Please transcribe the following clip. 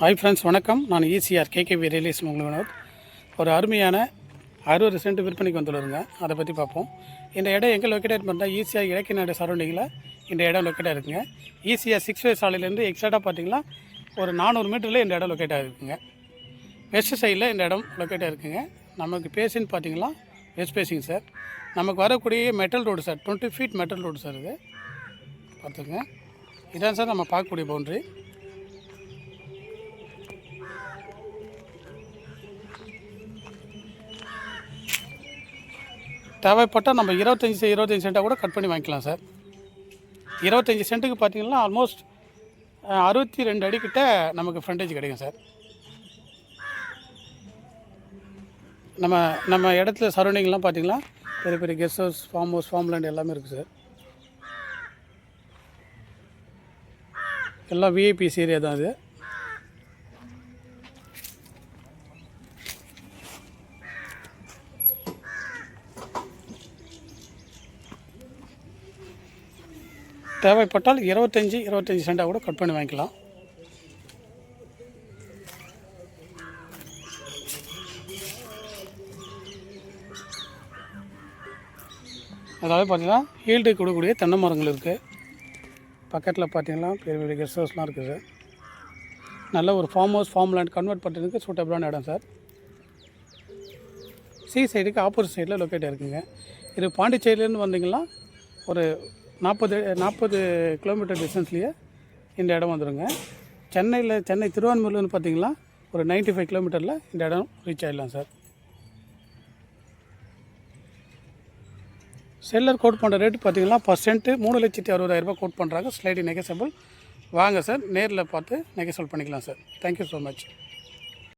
Hi friends, வணக்கம். நான் ECR KKV ரியலேஷன் உங்களுக்கு ஒரு அருமையான 60 சென்ட் விற்பனைக்கு வந்துடுங்க. அதை பற்றி பார்ப்போம். இந்த இடம் எங்கே லொக்கேட் பண்ணால் ஈசிஆர் இலக்கியநாடு சரௌண்டிங்கில் இந்த இடம் லொக்கேட் ஆகிருக்குங்க. ஈசிஆர் 6 வே சாலையிலேருந்து எக்ஸாக்டாக பார்த்தீங்கன்னா ஒரு 400 மீட்டரில் இந்த இடம் லொக்கேட் ஆகிருக்குங்க. வெஸ்ட் சைடில் இந்த இடம் லொக்கேட் ஆகிருக்குங்க. நமக்கு பேசின்னு பார்த்தீங்கன்னா வெஸ்ட் பேசிங் சார். நமக்கு வரக்கூடிய metal road sir, 20 feet metal road sir. இது பார்த்துங்க, இதான் சார் நம்ம பார்க்கக்கூடிய பவுண்ட்ரி. தேவைப்பட்டால் நம்ம 25 சென்ட்டாக கூட கட் பண்ணி வாங்கிக்கலாம் சார். 25 சென்ட்டுக்கு பார்த்தீங்கன்னா ஆல்மோஸ்ட் 62 அடிக்கிட்ட நமக்கு ஃப்ரண்டேஜ் கிடைக்கும் சார். நம்ம இடத்துல சரௌண்டிங்லாம் பார்த்தீங்கன்னா பெரிய பெரிய guest house, farm house, farm land எல்லாமே இருக்குது சார். எல்லாம் விஐபிஸ் ஏரியா தான் இது. தேவைப்பட்டால் 25 சென்ட்டாக கூட கட் பண்ணி வாங்கிக்கலாம். அதாவது பார்த்திங்கன்னா ஹீல்டு கொடுக்கக்கூடிய தென்னை மரங்கள் இருக்குது. பக்கத்தில் பார்த்திங்கன்னா பெரிய பெரிய கெஸ்ட் ஹவுஸ்லாம் இருக்குது சார். நல்ல ஒரு farm house, farm land convert பண்ணுறதுக்கு சூட்டபிளான இடம் சார். சி சைடுக்கு ஆப்போசிட் சைடில் லொக்கேட் இருக்குங்க. இது பாண்டிச்சேரியிலேருந்து வந்தீங்கன்னா ஒரு 40 கிலோமீட்டர் டிஸ்டன்ஸ்லேயே இந்த இடம் வந்துடுங்க. சென்னை திருவான்மூர்லேருந்து பார்த்திங்கன்னா ஒரு 95 கிலோமீட்டரில் இந்த இடம் ரீச் ஆகிடலாம் சார். செல்லர் கோட் பண்ணுற ரேட்டு பார்த்திங்கன்னா பர்சென்ட்டு 3,60,000 கோட் பண்ணுறாங்க. ஸ்லைடி நெகசபிள். வாங்க சார், நேரில் பார்த்து நெகசபிள் பண்ணிக்கலாம் சார். Thank you so much.